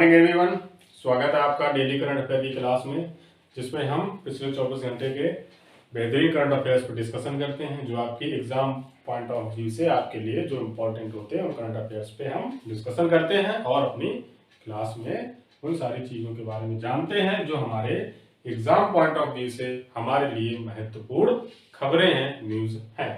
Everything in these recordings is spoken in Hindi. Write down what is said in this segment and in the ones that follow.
मॉर्निंग एवरीवन, स्वागत है आपका डेली करंट अफेयर की क्लास में, जिसमें हम पिछले 24 घंटे के बेहतरीन करंट अफेयर्स पर डिस्कशन करते हैं, जो आपकी एग्जाम पॉइंट ऑफ व्यू से आपके लिए जो इम्पोर्टेंट होते हैं उन करंट अफेयर्स पे हम डिस्कशन करते हैं और अपनी क्लास में उन सारी चीज़ों के बारे में जानते हैं जो हमारे एग्जाम पॉइंट ऑफ व्यू से हमारे लिए महत्वपूर्ण खबरें हैं, न्यूज़ हैं।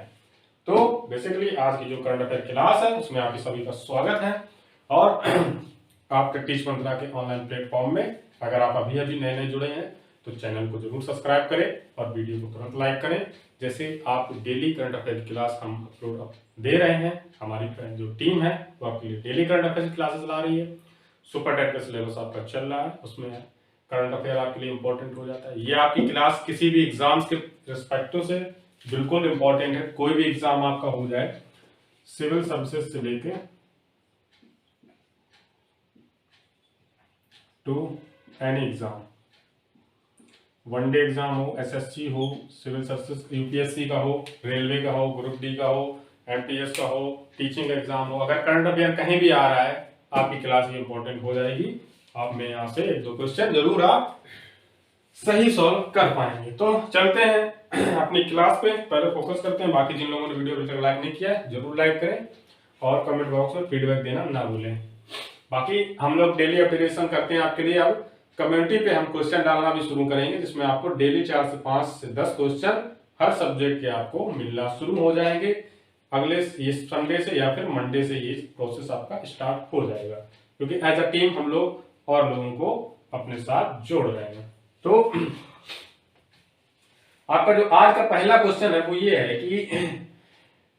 तो बेसिकली आज की जो करंट अफेयर क्लास है उसमें आपके सभी का स्वागत है। और आपके टीच मंत्रा के ऑनलाइन प्लेटफॉर्म में अगर आप अभी नए नए जुड़े हैं तो चैनल को जरूर सब्सक्राइब करें और वीडियो को तुरंत लाइक करें। जैसे आप डेली करंट अफेयर की क्लास हम अपलोड दे रहे हैं, हमारी जो टीम है वो आपके लिए डेली करंट अफेयर की क्लासेस ला रही है। सुपर टेट का सिलेबस आपका चल रहा है, उसमें करंट अफेयर आपके लिए इंपॉर्टेंट हो जाता है। ये आपकी क्लास किसी भी एग्जाम्स के रिस्पेक्टिव से बिल्कुल इंपॉर्टेंट है। कोई भी एग्जाम आपका हो जाए, सिविल सर्विसेज से लेके to any exam, one day exam हो, एसएससी हो, सिविल सर्विसेज यूपीएससी का हो, रेलवे का हो, ग्रुप डी का हो, एमटीएस का हो, टीचिंग एग्जाम हो, अगर करंट अफेयर कहीं भी आ रहा है आपकी क्लास ये इंपॉर्टेंट हो जाएगी। आप में यहाँ से एक दो क्वेश्चन जरूर आप सही सॉल्व कर पाएंगे। तो चलते हैं अपनी क्लास पे, पहले फोकस करते हैं। बाकी जिन लोगों ने वीडियो अभी तक लाइक नहीं किया है जरूर लाइक करें और कमेंट बॉक्स में फीडबैक देना ना भूलें। बाकी हम लोग डेली अपडेशन करते हैं आपके लिए। अब कम्युनिटी पे हम क्वेश्चन डालना भी शुरू करेंगे, जिसमें आपको डेली 4 से 5 से 10 क्वेश्चन हर सब्जेक्ट के आपको मिलना शुरू हो जाएंगे। अगले ये संडे से या फिर मंडे से ये प्रोसेस आपका स्टार्ट हो जाएगा, क्योंकि एज अ टीम हम लोग और लोगों को अपने साथ जोड़ रहे हैं। तो आपका जो आज का पहला क्वेश्चन है वो ये है कि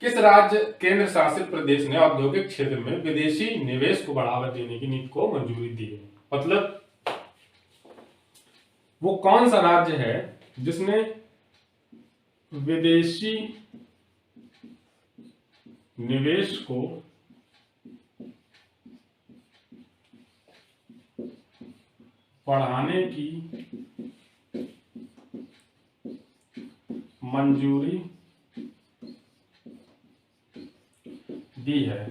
किस राज्य केंद्र शासित प्रदेश ने औद्योगिक क्षेत्र में विदेशी निवेश को बढ़ावा देने की नीति को मंजूरी दी है। मतलब वो कौन सा राज्य है जिसने विदेशी निवेश को बढ़ाने की मंजूरी दी है।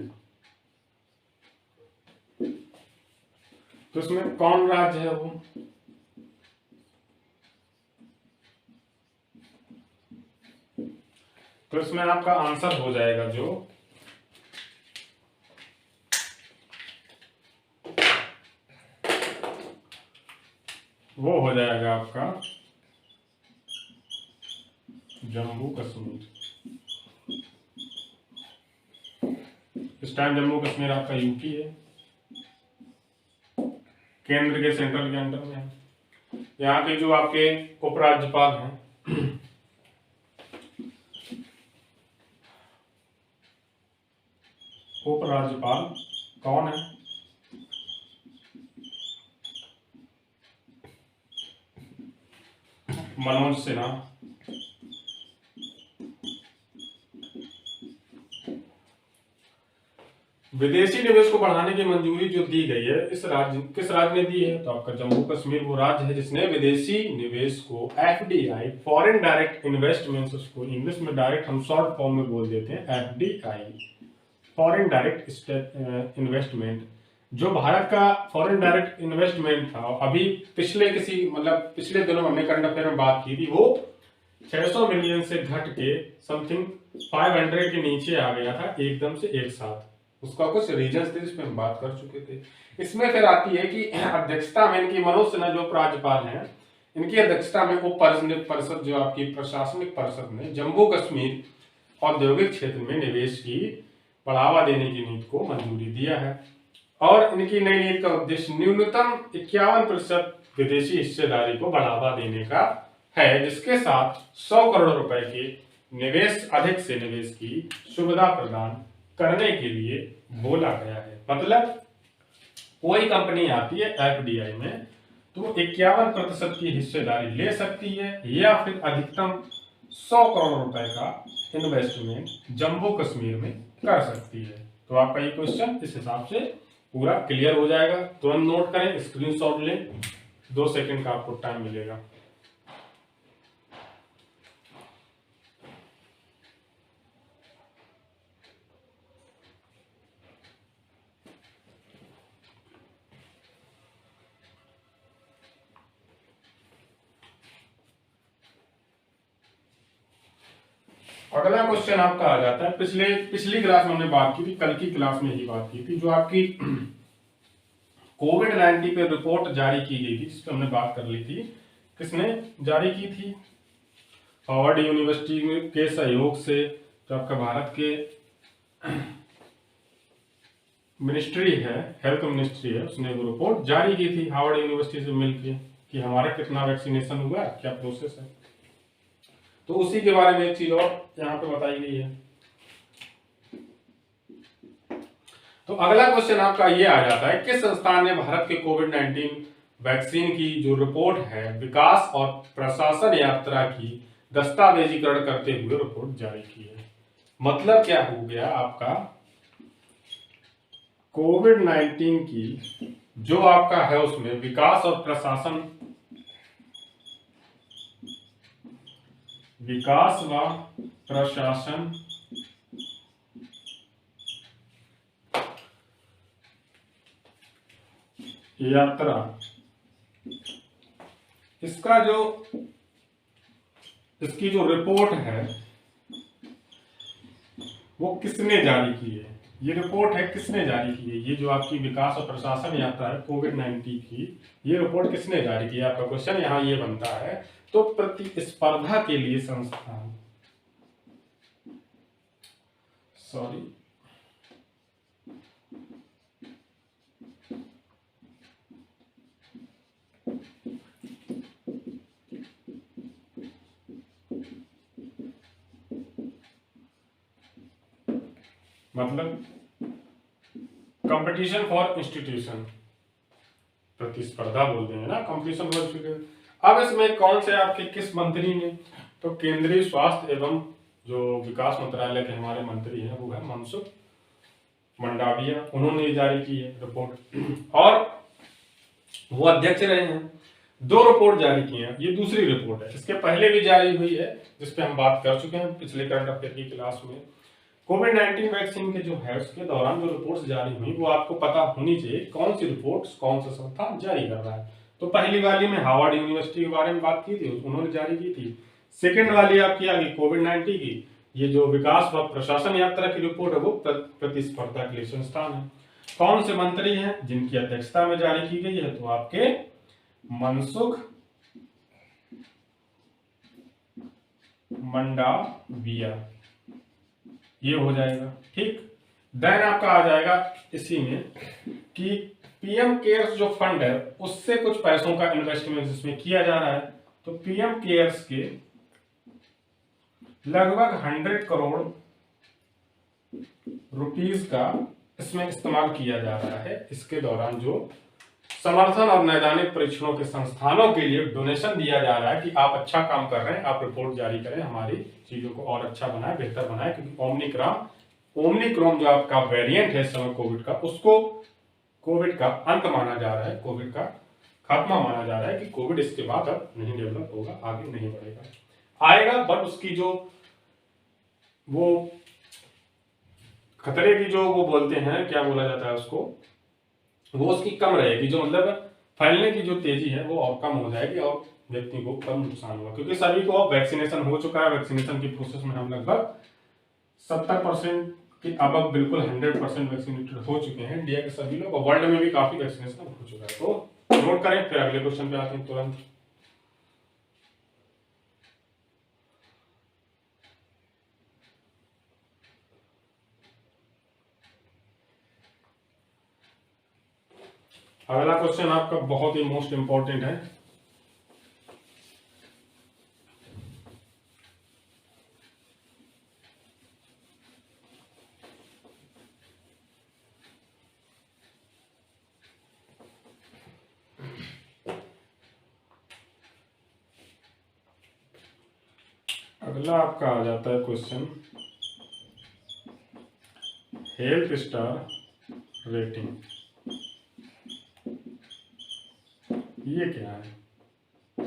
तो इसमें कौन राज्य है वो? तो इसमें आपका आंसर हो जाएगा जो वो हो जाएगा आपका जम्मू कश्मीर। इस टाइम जम्मू कश्मीर आपका यूपी है, केंद्र के सेंट्रल के अंडर में है। यहाँ के जो आपके उपराज्यपाल हैं उपराज्यपाल कौन है? मनोज सिन्हा। विदेशी निवेश को बढ़ाने की मंजूरी जो दी गई है इस राज्य किस राज्य ने दी है? तो आपका जम्मू कश्मीर वो राज्य है जिसने विदेशी निवेश को एफडीआई, फॉरेन डायरेक्ट इन्वेस्टमेंट, उसको इंग्लिश में डायरेक्ट हम शॉर्ट फॉर्म में बोल देते हैं एफडीआई, फॉरेन डायरेक्ट इन्वेस्टमेंट। जो भारत का फॉरेन डायरेक्ट इन्वेस्टमेंट था, अभी पिछले दिनों हमने करंट अफेयर में बात की थी, वो 600 मिलियन से घट के समथिंग 500 के नीचे आ गया था एकदम से एक साथ। उसका कुछ रीजंस थे जिसमें हम बात कर चुके थे। इसमें फिर आती है कि अध्यक्षता में इनकी मनोज सिन्हा जो राज्यपाल हैं, इनकी अध्यक्षता में उप परिषद जो आपकी प्रशासनिक परिषद ने जम्मू कश्मीर औद्योगिक क्षेत्र में निवेश की बढ़ावा देने की नीति को मंजूरी दिया है। और इनकी नई नीति का उद्देश्य न्यूनतम 51% विदेशी हिस्सेदारी को बढ़ावा देने का है, जिसके साथ 100 करोड़ रुपए के निवेश अधिक से निवेश की सुविधा प्रदान करने के लिए बोला गया है। मतलब कोई कंपनी आती है एफडीआई में तो 51% की हिस्सेदारी ले सकती है या फिर अधिकतम 100 करोड़ रुपए का इन्वेस्टमेंट जम्मू कश्मीर में कर सकती है। तो आपका ये क्वेश्चन इस हिसाब से पूरा क्लियर हो जाएगा। तुरंत नोट करें, स्क्रीनशॉट लें, 2 सेकंड का आपको टाइम मिलेगा। अगला क्वेश्चन आपका आ जाता है, पिछली क्लास में हमने बात की थी, कल की क्लास में ही बात की थी, जो आपकी कोविड-19 पे रिपोर्ट जारी की गई थी, जिस पर हमने बात कर ली थी, किसने जारी की थी? हार्वर्ड यूनिवर्सिटी के सहयोग से, जो आपका भारत के मिनिस्ट्री है, हेल्थ मिनिस्ट्री है, उसने वो रिपोर्ट जारी की थी हार्वर्ड यूनिवर्सिटी से मिलकर कि हमारा कितना वैक्सीनेशन हुआ, क्या प्रोसेस है। तो उसी के बारे में एक चीज और यहाँ पे बताई गई है। तो अगला क्वेश्चन आपका ये आ जाता है, किस संस्थान ने भारत के कोविड-19 वैक्सीन की जो रिपोर्ट है विकास और प्रशासन यात्रा की दस्तावेजीकरण करते हुए रिपोर्ट जारी की है। मतलब क्या हो गया आपका, कोविड-19 की जो आपका है उसमें विकास और प्रशासन, विकास व प्रशासन यात्रा, इसकी जो रिपोर्ट है वो किसने जारी की है? ये रिपोर्ट है किसने जारी की है? ये जो आपकी विकास और प्रशासन यात्रा है कोविड-19 की, ये रिपोर्ट किसने जारी की है? आपका क्वेश्चन यहाँ ये बनता है। तो प्रतिस्पर्धा के लिए संस्थान, सॉरी, मतलब कंपटीशन फॉर इंस्टीट्यूशन, प्रतिस्पर्धा बोलते हैं ना, कंपटीशन फॉर इंस्टीट्यूशन। अब इसमें कौन से आपके किस मंत्री ने? तो केंद्रीय स्वास्थ्य एवं जो विकास मंत्रालय के हमारे मंत्री हैं वो है मनसुख मंडाविया, उन्होंने जारी की है रिपोर्ट और वो अध्यक्ष रहे हैं। 2 रिपोर्ट जारी की हैं, ये दूसरी रिपोर्ट है, इसके पहले भी जारी हुई है जिसपे हम बात कर चुके हैं पिछले करंट अफेयर की क्लास में। कोविड-19 वैक्सीन के जो है उसके दौरान जो रिपोर्ट्स जारी हुई वो आपको पता होनी चाहिए कौन सी रिपोर्ट्स कौन सा संस्थान जारी कर रहा है। तो पहली वाली में हार्वर्ड यूनिवर्सिटी के बारे में बात की थी, उन्होंने जारी की थी। सेकेंड वाली आपकी आ गई कोविड-19 की, ये जो विकास व प्रशासन यात्रा की रिपोर्ट है वो प्रतिस्पर्धा के लिए संस्थान है। कौन से मंत्री हैं जिनकी अध्यक्षता में जारी की गई है? तो आपके मनसुख मंडाविया, ये हो जाएगा। ठीक, देन आपका आ जाएगा इसी में कि पीएम केयर्स जो फंड है उससे कुछ पैसों का इन्वेस्टमेंट इसमें किया जा रहा है। तो पीएम केयर्स के लगभग 100 करोड़ रुपीस का इसमें इस्तेमाल किया जा रहा है। इसके दौरान जो समर्थन और नैदानिक परीक्षणों के संस्थानों के लिए डोनेशन दिया जा रहा है कि आप अच्छा काम कर रहे हैं, आप रिपोर्ट जारी करें, हमारी चीजों को और अच्छा बनाए, बेहतर बनाए, क्योंकि ओमिक्रॉन जो आपका वेरिएंट है इस समय कोविड का, उसको कोविड का अंत माना जा रहा है, कोविड का खात्मा माना जा रहा है कि कोविड इसके बाद अब नहीं डेवलप होगा, आगे नहीं बढ़ेगा, आएगा बट उसकी जो वो खतरे की जो वो बोलते हैं, क्या बोला जाता है उसको, वो उसकी कम रहेगी, जो मतलब फैलने की जो तेजी है वो और कम हो जाएगी और व्यक्ति को कम नुकसान होगा, क्योंकि सभी को अब वैक्सीनेशन हो चुका है। वैक्सीनेशन की प्रोसेस में हम लगभग 70% के अब बिल्कुल 100% वैक्सीनेटेड हो चुके हैं इंडिया के सभी लोग, और वर्ल्ड में भी काफी वैक्सीनेशन हो चुका है। तो नोट करें, फिर अगले क्वेश्चन पे आते हैं तुरंत। अगला क्वेश्चन आपका बहुत ही मोस्ट इंपॉर्टेंट है। अगला आपका आ जाता है क्वेश्चन, हेल्थ स्टार रेटिंग, ये क्या है?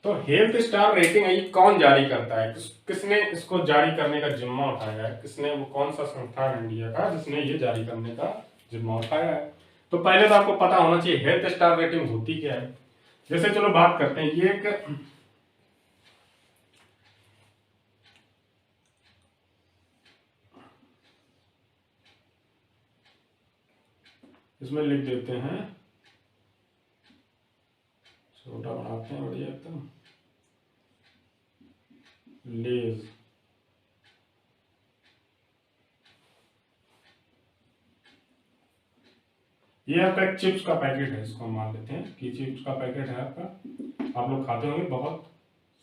तो हेल्थ स्टार रेटिंग है, ये कौन जारी करता है? किसने इसको जारी करने का जिम्मा उठाया है? किसने, वो कौन सा संस्थान इंडिया का जिसने ये जारी करने का जिम्मा उठाया है? तो पहले तो आपको पता होना चाहिए हेल्थ स्टार रेटिंग होती क्या है। जैसे चलो बात करते हैं, ये एक इसमें लिख देते हैं, छोटा बनाते हैं बढ़िया एकदम, लेज। ये आपका एक चिप्स का पैकेट है, इसको हम मान लेते हैं कि चिप्स का पैकेट है आपका। आप लोग खाते होंगे, बहुत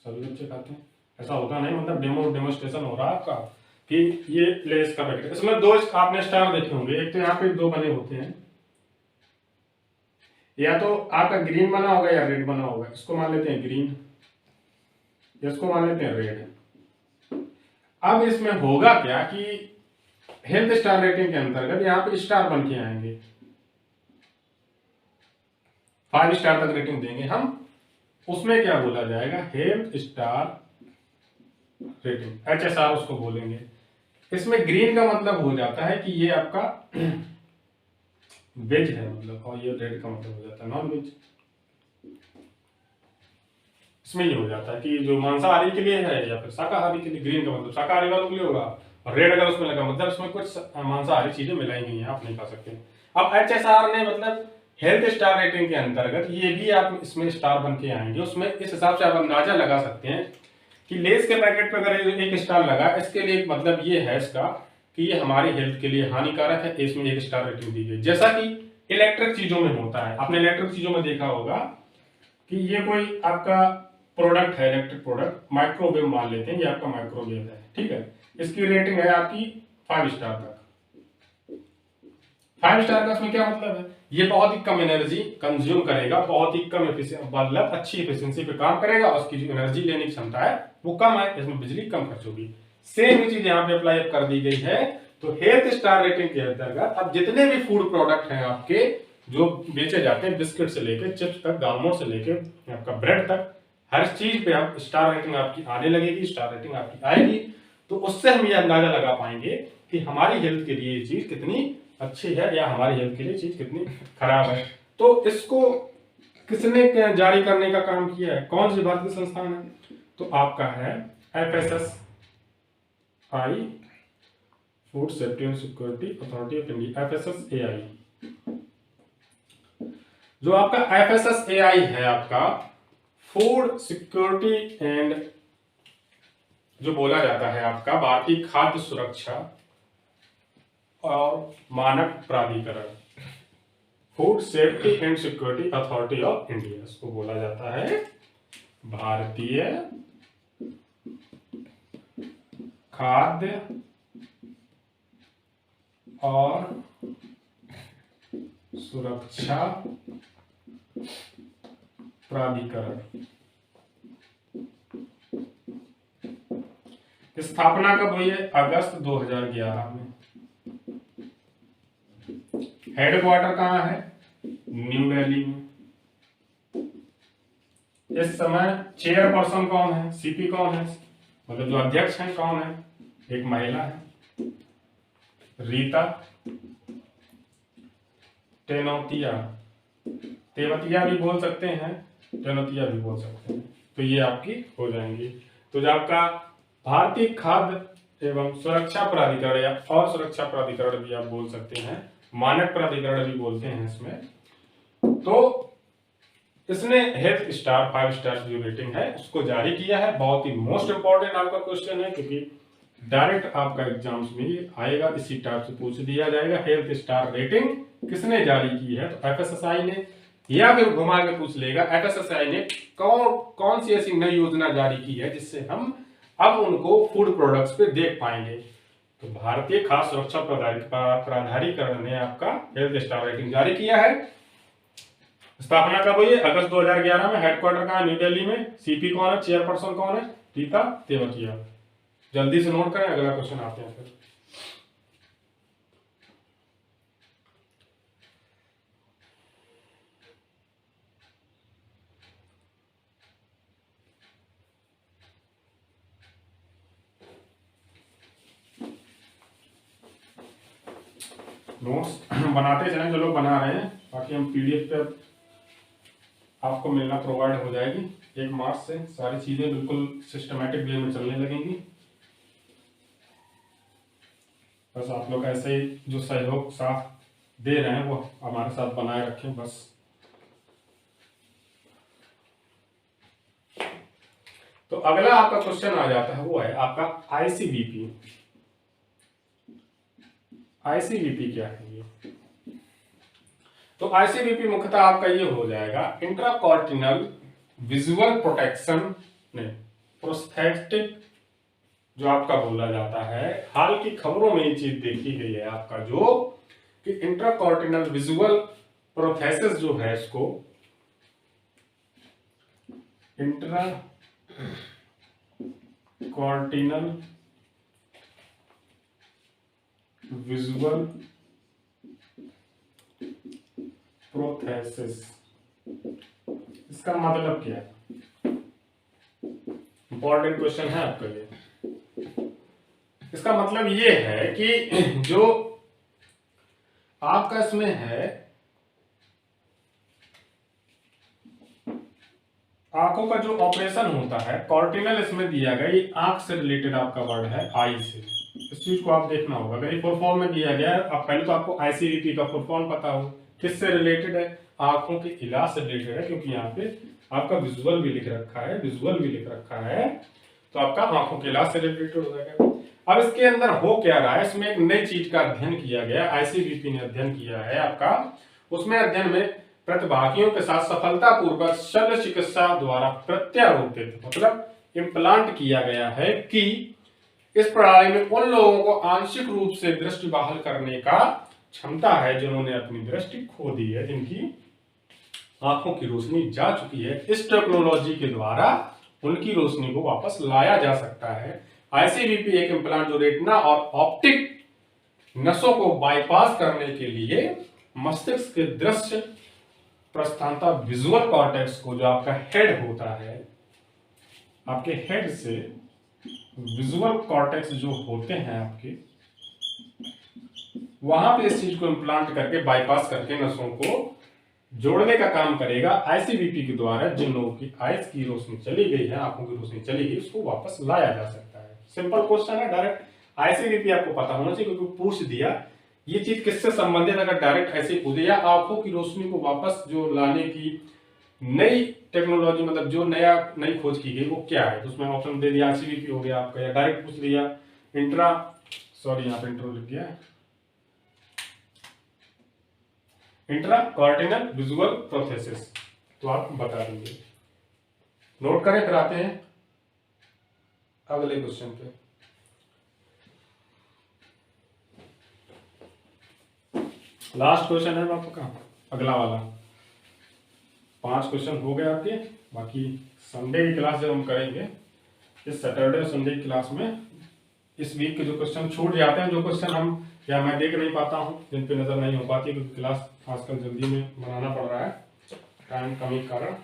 सभी बच्चे खाते हैं। ऐसा होता नहीं, मतलब डेमोस्ट्रेशन हो रहा है आपका कि ये लेस का पैकेट। इसमें दो आपने स्टार देखे होंगे, एक तो यहाँ पे दो बने होते हैं, या तो आपका ग्रीन बना होगा या रेड बना होगा। इसको मान लेते हैं ग्रीन, इसको मान लेते हैं रेड। अब इसमें होगा क्या कि हेल्थ स्टार रेटिंग के अंतर्गत यहाँ पे स्टार बन के आएंगे, 5 स्टार तक रेटिंग देंगे हम। उसमें क्या बोला जाएगा, हेल्थ स्टार रेटिंग, HSR उसको बोलेंगे। इसमें ग्रीन का मतलब हो जाता है कि ये आपका वेज है मतलब, और ये रेड का मतलब हो जाता है नॉन वेज। इसमें ये हो जाता है कि जो मांसाहारी के लिए है या फिर शाकाहारी के लिए, ग्रीन का मतलब शाकाहारी वालों के लिए होगा, और रेड अगर उसमें लगा मतलब उसमें कुछ मांसाहारी चीजें मिलाई गई हैं, आप नहीं खा सकते। अब HSR ने मतलब हेल्थ स्टार रेटिंग के अंतर्गत ये भी आप इसमें स्टार बन के आएंगे। उसमें इस हिसाब से आप अंदाजा लगा सकते हैं कि लेस के पैकेट पर अगर एक स्टार लगा, इसके लिए मतलब ये है इसका कि ये हमारी हेल्थ के लिए हानिकारक है, इसमें 1 स्टार रेटिंग दी गई। जैसा कि इलेक्ट्रिक चीजों में होता है, आपने इलेक्ट्रिक चीजों में देखा होगा कि ये कोई आपका प्रोडक्ट है, इलेक्ट्रिक प्रोडक्ट, माइक्रोवेव मान लेते हैं, ये आपका माइक्रोवेव है, ठीक है। इसकी रेटिंग है आपकी 5 स्टार तक। 5 स्टार का इसमें क्या मतलब है, ये बहुत ही कम एनर्जी कंज्यूम करेगा, बहुत ही कम मतलब अच्छी एफिशिएंसी पे काम करेगा, और उसकी जो एनर्जी लेने की क्षमता है वो कम है, इसमें बिजली कम खर्च होगी। सेम ही चीज यहाँ पे अप्लाई कर दी गई है। तो हेल्थ स्टार रेटिंग के अंतर्गत अब जितने भी फूड प्रोडक्ट हैं आपके जो बेचे जाते हैं, बिस्किट से लेकर चिप्स तक, दालमोट से लेकर आपका ब्रेड तक, हर चीज पे आप स्टार रेटिंग आपकी आने लगेगी, स्टार रेटिंग आपकी आएगी। तो उससे हम ये अंदाजा लगा पाएंगे कि हमारी हेल्थ के लिए ये चीज कितनी अच्छी है या हमारी हेल्थ के लिए चीज कितनी खराब है। तो इसको किसने जारी करने का काम किया है, कौन सी भारतीय संस्थान है, तो आपका है FSSAI, food safety and security authority of India, FSSAI। जो आपका FSSAI है, आपका फूड सिक्योरिटी एंड जो बोला जाता है आपका भारतीय खाद्य सुरक्षा और मानक प्राधिकरण, food safety and security authority of India, इसको बोला जाता है भारतीय खाद्य और सुरक्षा प्राधिकरण। स्थापना कब हुई है, अगस्त 2011 में। हेडक्वार्टर कहाँ है, न्यू दिल्ली में। इस समय चेयरपर्सन कौन है, सीपी कौन है, मतलब जो अध्यक्ष हैं कौन है, एक महिला है, रीता टेनोतिया, तेवतिया भी बोल सकते हैं, टेनोतिया भी बोल सकते हैं। तो ये आपकी हो जाएंगी। तो जो आपका भारतीय खाद्य एवं सुरक्षा प्राधिकरण या और सुरक्षा प्राधिकरण भी आप बोल सकते हैं, मानक प्राधिकरण भी बोलते हैं इसमें। तो इसने हेल्थ स्टार 5 स्टार जो रेटिंग है उसको जारी किया है। बहुत ही मोस्ट इंपॉर्टेंट आपका क्वेश्चन है, क्योंकि डायरेक्ट आपका एग्जाम्स में ये आएगा, इसी टाइप से पूछ दिया जाएगा। हेल्थ स्टार रेटिंग किसने जारी की है, तो FSSAI ने, या फिर घुमा के पूछ लेगा FSSAI ने कौन सी ऐसी नई योजना जारी की है जिससे हम अब उनको फूड प्रोडक्ट्स पे देख पाएंगे। तो भारतीय खाद्य सुरक्षा प्राधिकरण ने आपका हेल्थ स्टार रेटिंग जारी किया है। स्थापना कब हुई है, अगस्त 2011 में। हेडक्वार्टर कहाँ है, न्यू दिल्ली में। सीपी कौन है, चेयरपर्सन कौन है, रीता तेवतिया। जल्दी से नोट करें, अगला क्वेश्चन आते हैं फिर। नोट्स बनाते चलें जो लोग बना रहे हैं, बाकी हम PDF पे आपको मिलना प्रोवाइड हो जाएगी 1 मार्च से। सारी चीजें बिल्कुल सिस्टमेटिक वे में चलने लगेंगी। बस आप लोग ऐसे ही जो सहयोग साथ दे रहे हैं वो हमारे साथ बनाए रखें बस। तो अगला आपका क्वेश्चन आ जाता है, वो है आपका आईसीबीपी। आईसीबीपी क्या है ये? तो आईसीबीपी मुख्यतः आपका ये हो जाएगा इंट्राकॉर्टिनल विजुअल प्रोटेक्शन, नहीं प्रोस्थेटिक जो आपका बोला जाता है। हाल की खबरों में ये चीज देखी गई है आपका जो कि इंट्राकॉर्टिनल विजुअल प्रोथेसिस जो है इसको इंट्राकॉर्टिनल विजुअल प्रोथेसिस, इसका मतलब क्या है? इंपॉर्टेंट क्वेश्चन है आपका ये। इसका मतलब ये है कि जो आपका इसमें है आंखों का जो ऑपरेशन होता है, कॉर्टिनल इसमें दिया गया, ये आंख से रिलेटेड आपका वर्ड है, आई से। इस चीज को आप देखना होगा, अगर ये फुल फॉर्म में दिया गया है, अब पहले तो आपको आईसीबीपी का फुल फॉर्म पता हो, किससे रिलेटेड है? आंखों के इलाज से रिलेटेड है, क्योंकि यहाँ पे आपका विजुअल भी लिख रखा है, विजुअल भी लिख रखा है, तो आपका आंखों के इलाज से रिलेटेड हो जाएगा। अब इसके अंदर हो क्या रहा है, इसमें एक नई चीज का अध्ययन किया गया, आईसीबीपी ने अध्ययन किया है आपका। उसमें अध्ययन में प्रतिभागियों के साथ सफलतापूर्वक शल्य चिकित्सा द्वारा प्रत्यारोपित मतलब इम्प्लांट किया गया है कि इस प्रणाली में उन लोगों को आंशिक रूप से दृष्टि बहाल करने का क्षमता है जिन्होंने अपनी दृष्टि खो दी है, जिनकी आंखों की रोशनी जा चुकी है। इस टेक्नोलॉजी के द्वारा उनकी रोशनी को वापस लाया जा सकता है। आईसीबीपी एक इम्प्लांट जो रेटिना और ऑप्टिक नसों को बाईपास करने के लिए मस्तिष्क के दृश्य प्रस्थानता विजुअल कॉर्टेक्स को, जो आपका हेड होता है, आपके हेड से विजुअल कॉर्टेक्स जो होते हैं आपके, वहां पे इस चीज को इम्प्लांट करके बाईपास करके नसों को जोड़ने का काम करेगा आईसीबीपी के द्वारा। जिन लोगों की आइज की रोशनी चली गई है, आंखों की रोशनी चली गई, उसको वापस लाया जा सकता है। सिंपल क्वेश्चन है, डायरेक्ट आईसीबीपी आपको पता होना चाहिए, क्योंकि पूछ दिया ये चीज किससे संबंधित, अगर डायरेक्ट ऐसे पूछ दिया आंखों की रोशनी को वापस जो लाने की नई टेक्नोलॉजी, मतलब जो नई खोज की गई वो क्या है, तो उसमें ऑप्शन दे दिया आईसीबीपी हो गया आपका, या डायरेक्ट पूछ दिया यहाँ पे इंट्रो लिख गया, इंट्राकॉर्टिनल विजुअल प्रोथेसिस, तो आप बता देंगे। नोट करें, फिर आते हैं अगले क्वेश्चन पे। लास्ट क्वेश्चन है आपका, अगला वाला। 5 क्वेश्चन हो गए आपके, बाकी संडे की क्लास जब हम करेंगे, इस सैटरडे और संडे की क्लास में इस वीक के जो क्वेश्चन छूट जाते हैं, जो क्वेश्चन हम या मैं देख नहीं पाता हूं, जिन पे नजर नहीं हो पाती, क्योंकि क्लास आजकल जल्दी में बनाना पड़ रहा है टाइम कमी के कारण,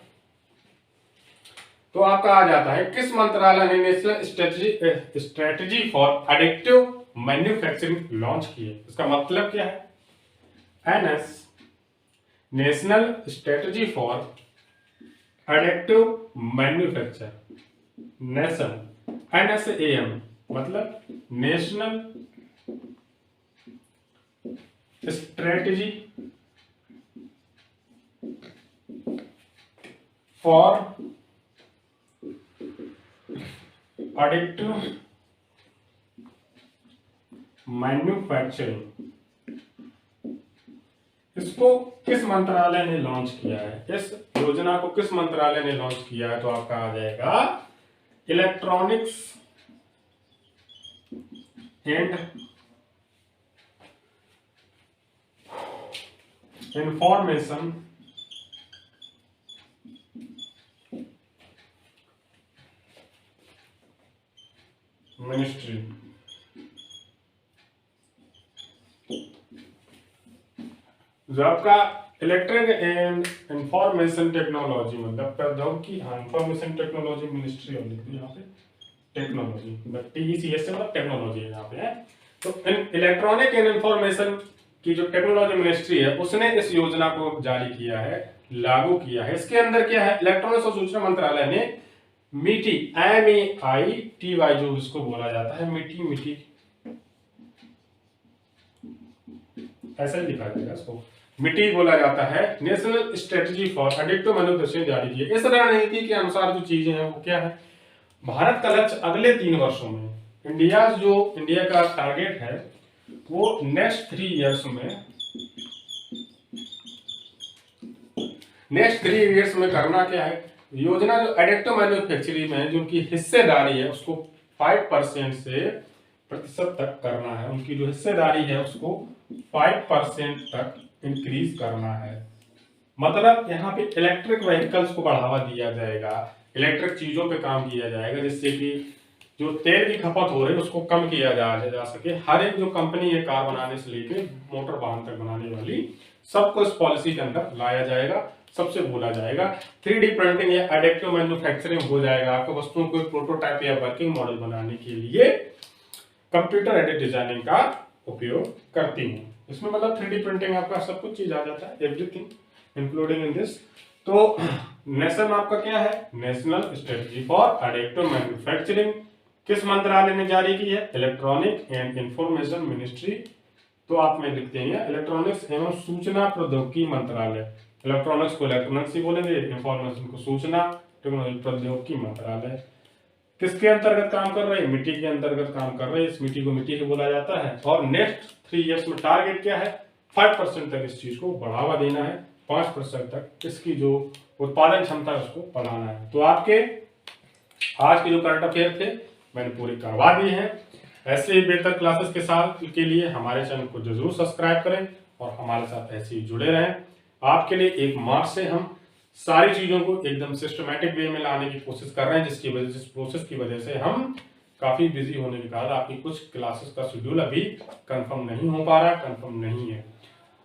तो आपका आ जाता है किस मंत्रालय ने national strategy for addictive manufacturing launch की है? इसका मतलब क्या है? NS, national strategy for addictive manufacture, nation, NSAM मतलब national strategy for addictive manufacturing, इसको किस मंत्रालय ने लॉन्च किया है? इस योजना को किस मंत्रालय ने लॉन्च किया है? तो आपका आ जाएगा इलेक्ट्रॉनिक्स एंड इंफॉर्मेशन मिनिस्ट्री। जो आपका इलेक्ट्रिक एंड इंफॉर्मेशन टेक्नोलॉजी मतलब प्रौद्योगिकी, हाँ इंफॉर्मेशन टेक्नोलॉजी मिनिस्ट्री और लिख दी यहाँ पे टेक्नोलॉजी, TECS से मतलब टेक्नोलॉजी है यहाँ पे है। तो इलेक्ट्रॉनिक एंड इंफॉर्मेशन की जो टेक्नोलॉजी मिनिस्ट्री है उसने इस योजना को जारी किया है, लागू किया है। इसके अंदर क्या है? इलेक्ट्रॉनिक्स और सूचना मंत्रालय ने मीटी, MEITY जो इसको बोला जाता है, मीटी ऐसा ही लिखा जाएगा इसको। मिटी बोला जाता है। National strategy for addictive manufacturing जारी की है। इस रणनीति के अनुसार जो चीजें हैं वो क्या है, भारत का लक्ष्य अगले 3 वर्षों में, इंडिया का टारगेट है वो नेक्स्ट 3 इयर्स में करना क्या है, योजना जो एडिक्टिव मैन्युफैक्चरिंग में जिनकी हिस्सेदारी है उसको 5% से प्रतिशत तक करना है, उनकी जो हिस्सेदारी है उसको 5% तक इंक्रीज करना है। मतलब यहाँ पे इलेक्ट्रिक व्हीकल्स को बढ़ावा दिया जाएगा, इलेक्ट्रिक चीजों पे काम किया जाएगा, जिससे कि जो तेल की खपत हो रही है उसको कम किया जा सके। हर एक जो कंपनी है कार बनाने से लेके मोटर वाहन तक बनाने वाली, सबको इस पॉलिसी के अंदर लाया जाएगा, सबसे बोला जाएगा। 3D प्रिंटिंग या एडिक्टिव मैन्युफैक्चरिंग हो जाएगा। आपको वस्तुओं को प्रोटोटाइप या वर्किंग मॉडल बनाने के लिए कंप्यूटर एडेड डिजाइनिंग का उपयोग करती हूँ। इसमें मतलब 3D प्रिंटिंग आपका सब कुछ चीज आ जाता है, एवरीथिंग इंक्लूडिंग इन दिस। तो नेशनल आपका क्या है, national strategy for addictive manufacturing किस मंत्रालय ने जारी की है, इलेक्ट्रॉनिक एंड इंफॉर्मेशन मिनिस्ट्री। तो आप में लिखते हैं इलेक्ट्रॉनिक्स एवं सूचना प्रौद्योगिकी मंत्रालय। इलेक्ट्रॉनिक्स को इलेक्ट्रॉनिक्स ही बोलेंगे, इंफॉर्मेशन को सूचना टेक्नोलॉजी प्रौद्योगिकी मंत्रालय। किसके अंतर्गत काम कर रहे हैं, मिट्टी के अंतर्गत काम कर रहे हैं। इस मिट्टी को मिट्टी ही बोला जाता है। और नेक्स्ट 3 इयर्स में टारगेट क्या है, 5% तक इस चीज को बढ़ावा देना है, 5% तक इसकी जो उत्पादन क्षमता है उसको बढ़ाना है। तो आपके आज के जो करंट अफेयर थे मैंने पूरे करवा दिए हैं। ऐसे ही बेहतर क्लासेस के लिए हमारे चैनल को जरूर सब्सक्राइब करें और हमारे साथ ऐसे ही जुड़े रहें। आपके लिए 1 मार्च से हम सारी चीजों को एकदम सिस्टमैटिक वे में लाने की कोशिश कर रहे हैं, जिस प्रोसेस की वजह से हम काफी बिजी होने के कारण आपकी कुछ क्लासेस का शेड्यूल अभी कंफर्म नहीं हो पा रहा, कंफर्म नहीं है।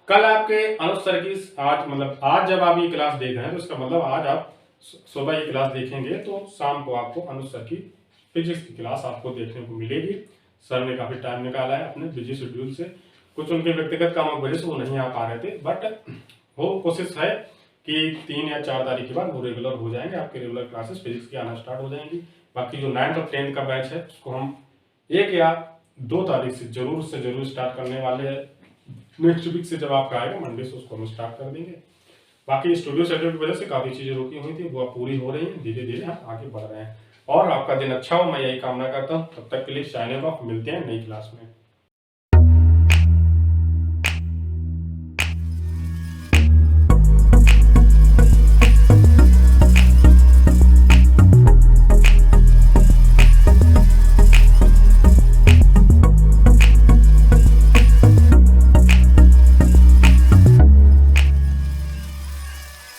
कल आपके अनुज सर की आज जब आप ये क्लास देख रहे हैं तो इसका मतलब आज आप सुबह ये क्लास देखेंगे तो शाम को आपको अनुज सर की फिजिक्स की क्लास आपको देखने को मिलेगी। सर ने काफी टाइम निकाला है अपने बिजी शेड्यूल से, कुछ उनके व्यक्तिगत कामों की वजह से वो नहीं आ पा रहे थे, बट वो कोशिश है कि 3 या 4 तारीख के बाद वो रेगुलर हो जाएंगे, आपके रेगुलर क्लासेस फिजिक्स की आना स्टार्ट हो जाएंगी। बाकी जो 9th और 10th का बैच है उसको हम 1 या 2 तारीख से जरूर स्टार्ट करने वाले हैं। नेक्स्ट वीक से जब आपका आएगा मंडे से उसको हम स्टार्ट कर देंगे। बाकी स्टूडियो शेड्यूल की वजह से काफी चीजें रुकी हुई थी, वो अब पूरी हो रही है, धीरे धीरे हम आगे बढ़ रहे हैं। और आपका दिन अच्छा हो, मैं यही कामना करता हूँ। तब तक के लिए साइनिंग ऑफ, मिलते हैं नई क्लास में।